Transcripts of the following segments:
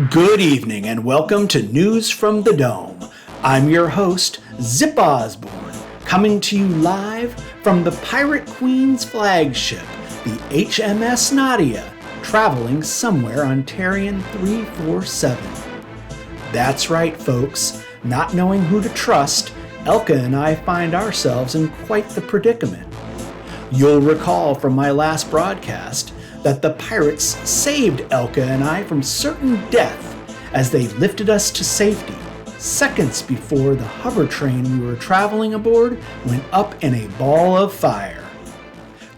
Good evening and welcome to News from the Dome. I'm your host, Zip Osborne, coming to you live from the Pirate Queen's flagship, the HMS Nadia, traveling somewhere on Tarian 347. That's right, folks. Not knowing who to trust, Elka and I find ourselves in quite the predicament. You'll recall from my last broadcast that the pirates saved Elka and I from certain death as they lifted us to safety, seconds before the hover train we were traveling aboard went up in a ball of fire.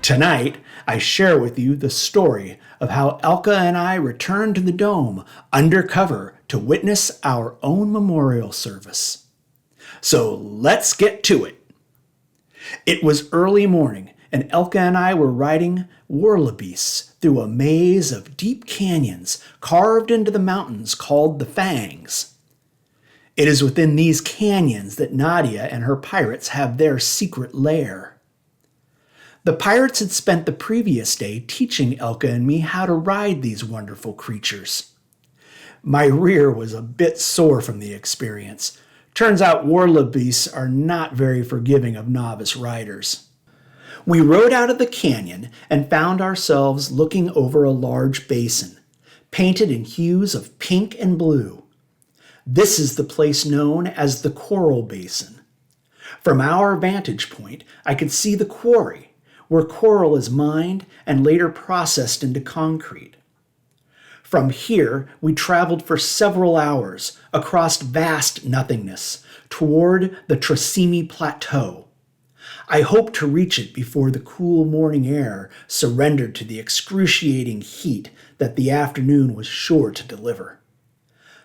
Tonight, I share with you the story of how Elka and I returned to the dome undercover to witness our own memorial service. So let's get to it. It was early morning, and Elka and I were riding Warlabeasts through a maze of deep canyons carved into the mountains called the Fangs. It is within these canyons that Nadia and her pirates have their secret lair. The pirates had spent the previous day teaching Elka and me how to ride these wonderful creatures. My rear was a bit sore from the experience. Turns out Warlabeasts are not very forgiving of novice riders. We rode out of the canyon and found ourselves looking over a large basin, painted in hues of pink and blue. This is the place known as the Coral Basin. From our vantage point, I could see the quarry, where coral is mined and later processed into concrete. From here, we traveled for several hours across vast nothingness toward the Tracimi Plateau. I hoped to reach it before the cool morning air surrendered to the excruciating heat that the afternoon was sure to deliver.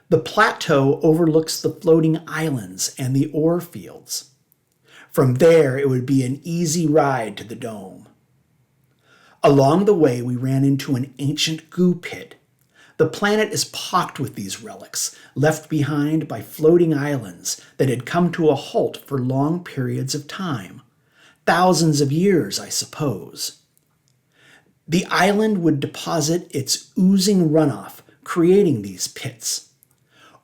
The plateau overlooks the floating islands and the ore fields. From there, it would be an easy ride to the dome. Along the way, we ran into an ancient goo pit. The planet is pocked with these relics, left behind by floating islands that had come to a halt for long periods of time. Thousands of years, I suppose. The island would deposit its oozing runoff, creating these pits.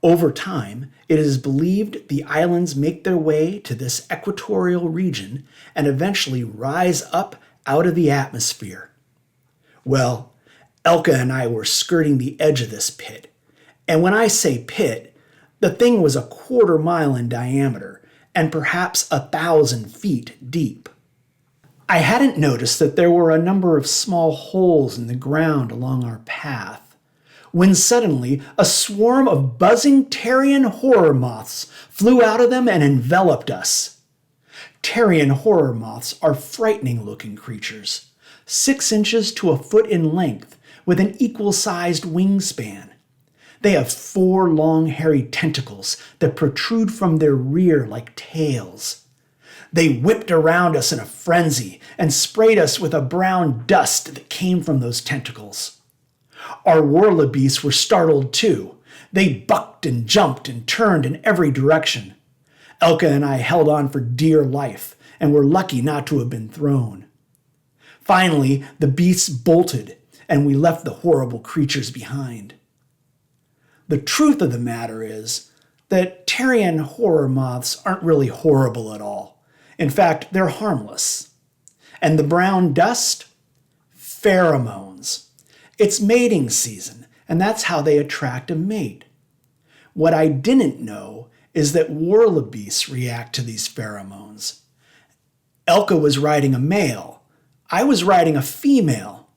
Over time, it is believed the islands make their way to this equatorial region and eventually rise up out of the atmosphere. Well, Elka and I were skirting the edge of this pit, and when I say pit, the thing was a 1/4 mile in diameter and perhaps 1,000 feet deep. I hadn't noticed that there were a number of small holes in the ground along our path, when suddenly a swarm of buzzing Tarian horror moths flew out of them and enveloped us. Tarian horror moths are frightening-looking creatures, 6 inches to a foot in length, with an equal-sized wingspan. They have 4 long hairy tentacles that protrude from their rear like tails. They whipped around us in a frenzy and sprayed us with a brown dust that came from those tentacles. Our Warlabeasts were startled too. They bucked and jumped and turned in every direction. Elka and I held on for dear life and were lucky not to have been thrown. Finally, the beasts bolted and we left the horrible creatures behind. The truth of the matter is that Tarian horror moths aren't really horrible at all. In fact, they're harmless. And the brown dust? Pheromones. It's mating season, and that's how they attract a mate. What I didn't know is that Warlabeasts react to these pheromones. Elka was riding a male. I was riding a female.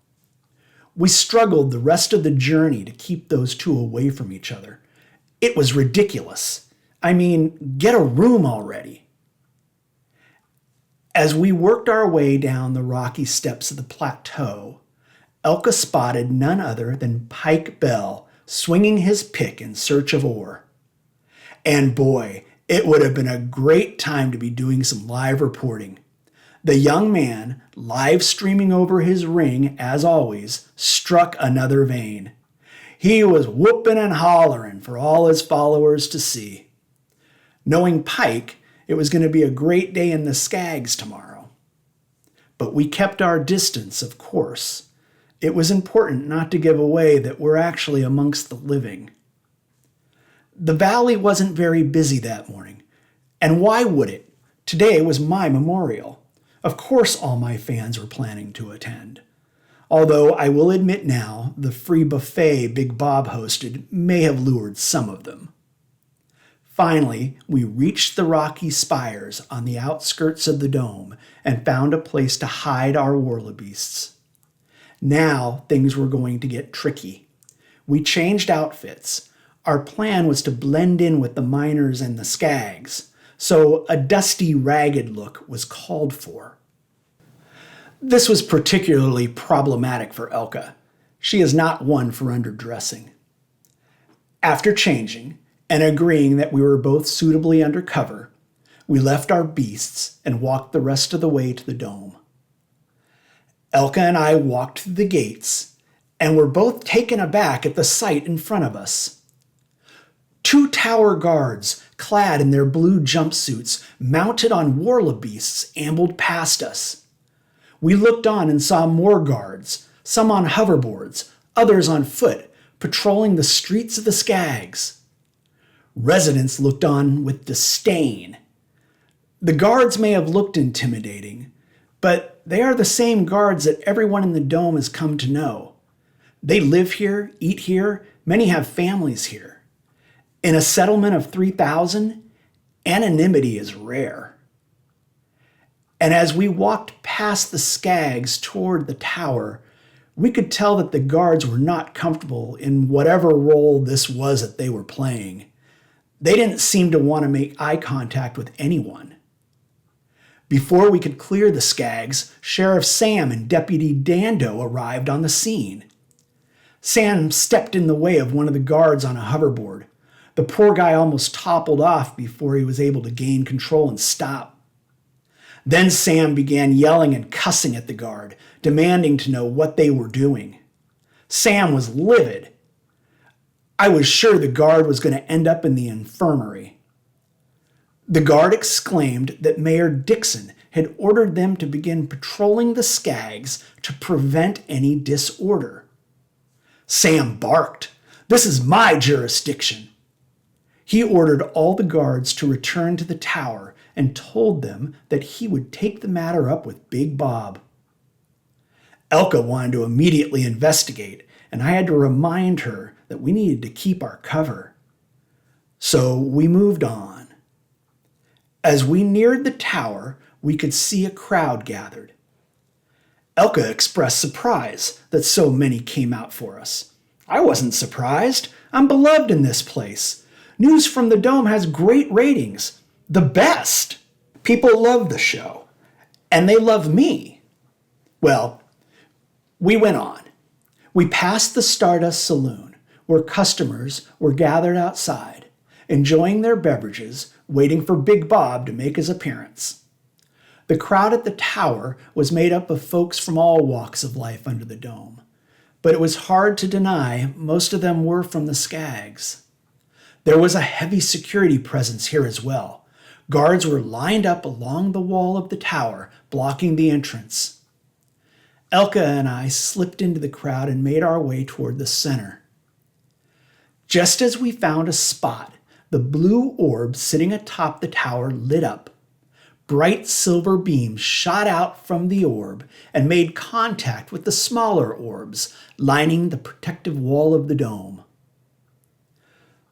We struggled the rest of the journey to keep those two away from each other. It was ridiculous. I mean, get a room already. As we worked our way down the rocky steps of the plateau, Elka spotted none other than Pike Bell swinging his pick in search of ore. And boy, it would have been a great time to be doing some live reporting. The young man, live streaming over his ring as always, struck another vein. He was whooping and hollering for all his followers to see. Knowing Pike, it was going to be a great day in the Skags tomorrow. But we kept our distance, of course. It was important not to give away that we're actually amongst the living. The valley wasn't very busy that morning. And why would it? Today was my memorial. Of course all my fans were planning to attend. Although I will admit now, the free buffet Big Bob hosted may have lured some of them. Finally, we reached the rocky spires on the outskirts of the dome and found a place to hide our warlebeasts. Now things were going to get tricky. We changed outfits. Our plan was to blend in with the miners and the skags, so a dusty, ragged look was called for. This was particularly problematic for Elka. She is not one for underdressing. After changing and agreeing that we were both suitably under cover, we left our beasts and walked the rest of the way to the dome. Elka and I walked through the gates and were both taken aback at the sight in front of us. 2 tower guards, clad in their blue jumpsuits, mounted on warlebeasts, ambled past us. We looked on and saw more guards, some on hoverboards, others on foot, patrolling the streets of the skags. Residents looked on with disdain. The guards may have looked intimidating, but they are the same guards that everyone in the dome has come to know. They live here, eat here, many have families here. In a settlement of 3,000, anonymity is rare. And as we walked past the skags toward the tower, we could tell that the guards were not comfortable in whatever role this was that they were playing. They didn't seem to want to make eye contact with anyone. Before we could clear the skags, Sheriff Sam and Deputy Dando arrived on the scene. Sam stepped in the way of one of the guards on a hoverboard. The poor guy almost toppled off before he was able to gain control and stop. Then Sam began yelling and cussing at the guard, demanding to know what they were doing. Sam was livid. I was sure the guard was going to end up in the infirmary. The guard exclaimed that Mayor Dixon had ordered them to begin patrolling the skags to prevent any disorder. Sam barked, "This is my jurisdiction." He ordered all the guards to return to the tower and told them that he would take the matter up with Big Bob. Elka wanted to immediately investigate, and I had to remind her that we needed to keep our cover. So we moved on. As we neared the tower, we could see a crowd gathered. Elka expressed surprise that so many came out for us. I wasn't surprised. I'm beloved in this place. News from the Dome has great ratings. The best. People love the show. And they love me. Well, we went on. We passed the Stardust Saloon, where customers were gathered outside, enjoying their beverages, waiting for Big Bob to make his appearance. The crowd at the tower was made up of folks from all walks of life under the dome, but it was hard to deny most of them were from the skags. There was a heavy security presence here as well. Guards were lined up along the wall of the tower, blocking the entrance. Elka and I slipped into the crowd and made our way toward the center. Just as we found a spot, the blue orb sitting atop the tower lit up. Bright silver beams shot out from the orb and made contact with the smaller orbs lining the protective wall of the dome.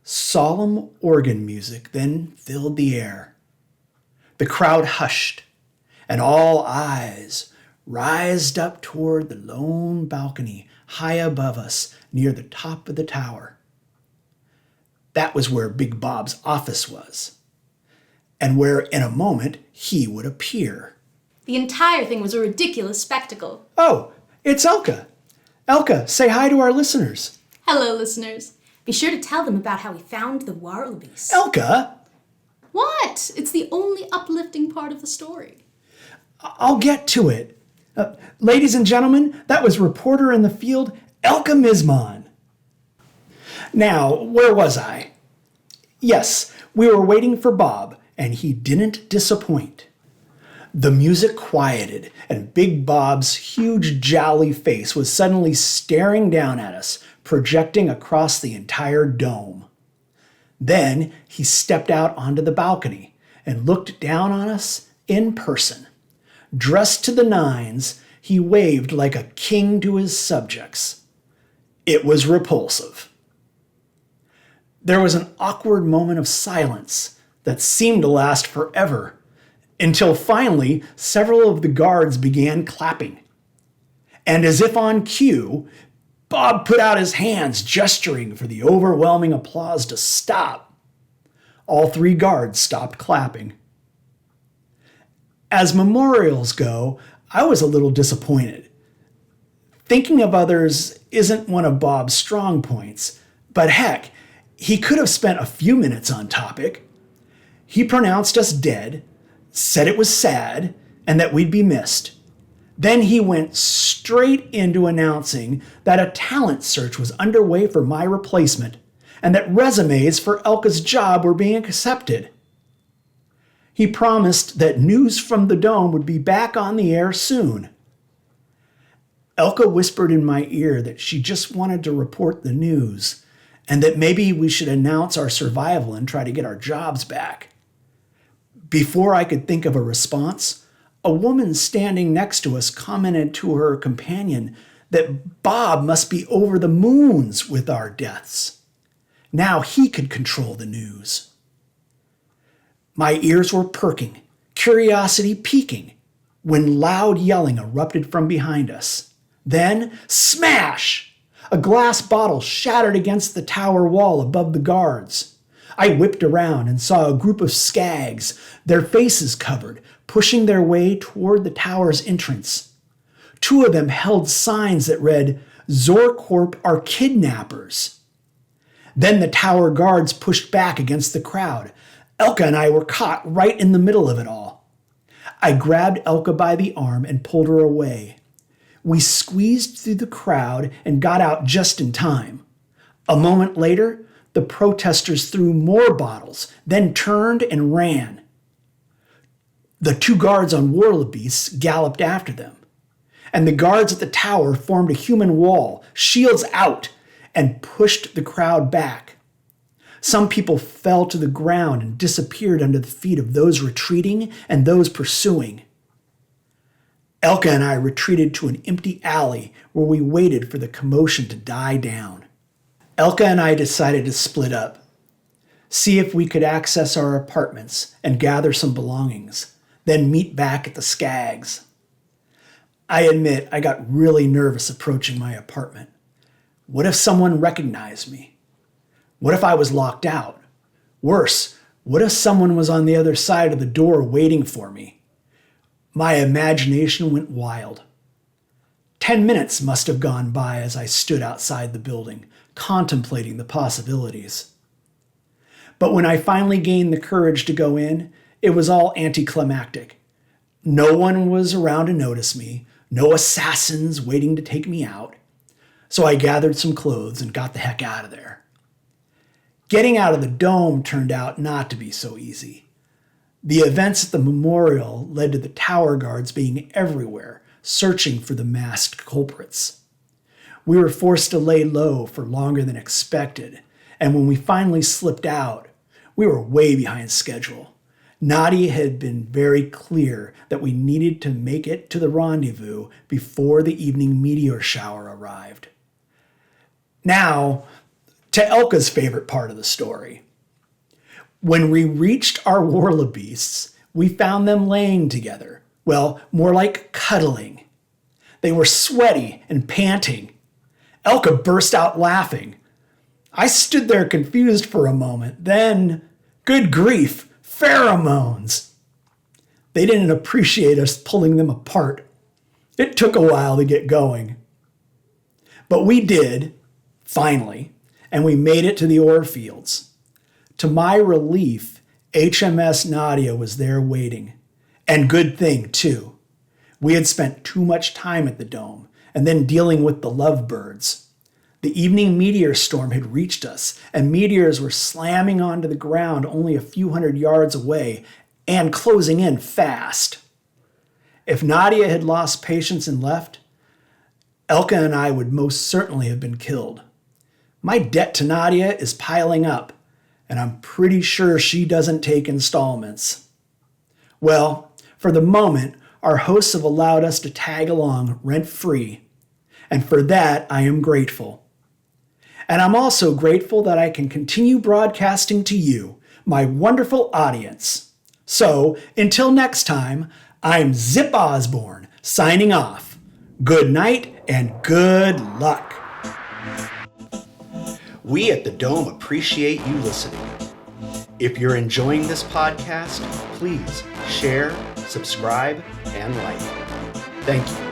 Solemn organ music then filled the air. The crowd hushed, and all eyes rised up toward the lone balcony high above us near the top of the tower. That was where Big Bob's office was, and where in a moment he would appear. The entire thing was a ridiculous spectacle. Oh, it's Elka. Elka, say hi to our listeners. Hello, listeners. Be sure to tell them about how we found the Warlebeast. Elka! What? It's the only uplifting part of the story. I'll get to it. Ladies and gentlemen, that was reporter in the field, Elka Mismon. Now, where was I? Yes, we were waiting for Bob, and he didn't disappoint. The music quieted, and Big Bob's huge jowly face was suddenly staring down at us, projecting across the entire dome. Then he stepped out onto the balcony and looked down on us in person. Dressed to the nines, he waved like a king to his subjects. It was repulsive. There was an awkward moment of silence that seemed to last forever, until finally several of the guards began clapping. And as if on cue, Bob put out his hands, gesturing for the overwhelming applause to stop. All 3 guards stopped clapping. As memorials go, I was a little disappointed. Thinking of others isn't one of Bob's strong points, but heck, he could have spent a few minutes on topic. He pronounced us dead, said it was sad, and that we'd be missed. Then he went straight into announcing that a talent search was underway for my replacement, and that resumes for Elka's job were being accepted. He promised that News from the Dome would be back on the air soon. Elka whispered in my ear that she just wanted to report the news, and that maybe we should announce our survival and try to get our jobs back. Before I could think of a response, a woman standing next to us commented to her companion that Bob must be over the moons with our deaths. Now he could control the news. My ears were perking, curiosity peaking, when loud yelling erupted from behind us. Then, smash! A glass bottle shattered against the tower wall above the guards. I whipped around and saw a group of skags, their faces covered, pushing their way toward the tower's entrance. 2 of them held signs that read, "Zorcorp are kidnappers." Then the tower guards pushed back against the crowd. Elka and I were caught right in the middle of it all. I grabbed Elka by the arm and pulled her away. We squeezed through the crowd and got out just in time. A moment later, the protesters threw more bottles, then turned and ran. The 2 guards on Warlebeasts galloped after them, and the guards at the tower formed a human wall, shields out, and pushed the crowd back. Some people fell to the ground and disappeared under the feet of those retreating and those pursuing. Elka and I retreated to an empty alley where we waited for the commotion to die down. Elka and I decided to split up, see if we could access our apartments and gather some belongings, then meet back at the Skags. I admit I got really nervous approaching my apartment. What if someone recognized me? What if I was locked out? Worse, what if someone was on the other side of the door waiting for me? My imagination went wild. 10 minutes must have gone by as I stood outside the building, contemplating the possibilities. But when I finally gained the courage to go in, it was all anticlimactic. No one was around to notice me, no assassins waiting to take me out. So I gathered some clothes and got the heck out of there. Getting out of the dome turned out not to be so easy. The events at the memorial led to the tower guards being everywhere, searching for the masked culprits. We were forced to lay low for longer than expected, and when we finally slipped out, we were way behind schedule. Nadia had been very clear that we needed to make it to the rendezvous before the evening meteor shower arrived. Now, to Elka's favorite part of the story. When we reached our Warlebeasts, we found them laying together. Well, more like cuddling. They were sweaty and panting. Elka burst out laughing. I stood there confused for a moment. Then, good grief, pheromones. They didn't appreciate us pulling them apart. It took a while to get going. But we did, finally, and we made it to the ore fields. To my relief, HMS Nadia was there waiting. And good thing, too. We had spent too much time at the dome, and then dealing with the lovebirds. The evening meteor storm had reached us, and meteors were slamming onto the ground only a few hundred yards away, and closing in fast. If Nadia had lost patience and left, Elka and I would most certainly have been killed. My debt to Nadia is piling up. and I'm pretty sure she doesn't take installments. Well, for the moment, our hosts have allowed us to tag along rent-free, and for that I am grateful. And I'm also grateful that I can continue broadcasting to you, my wonderful audience. So, until next time, I'm Zip Osborne, signing off. Good night and good luck. We at the Dome appreciate you listening. If you're enjoying this podcast, please share, subscribe, and like. Thank you.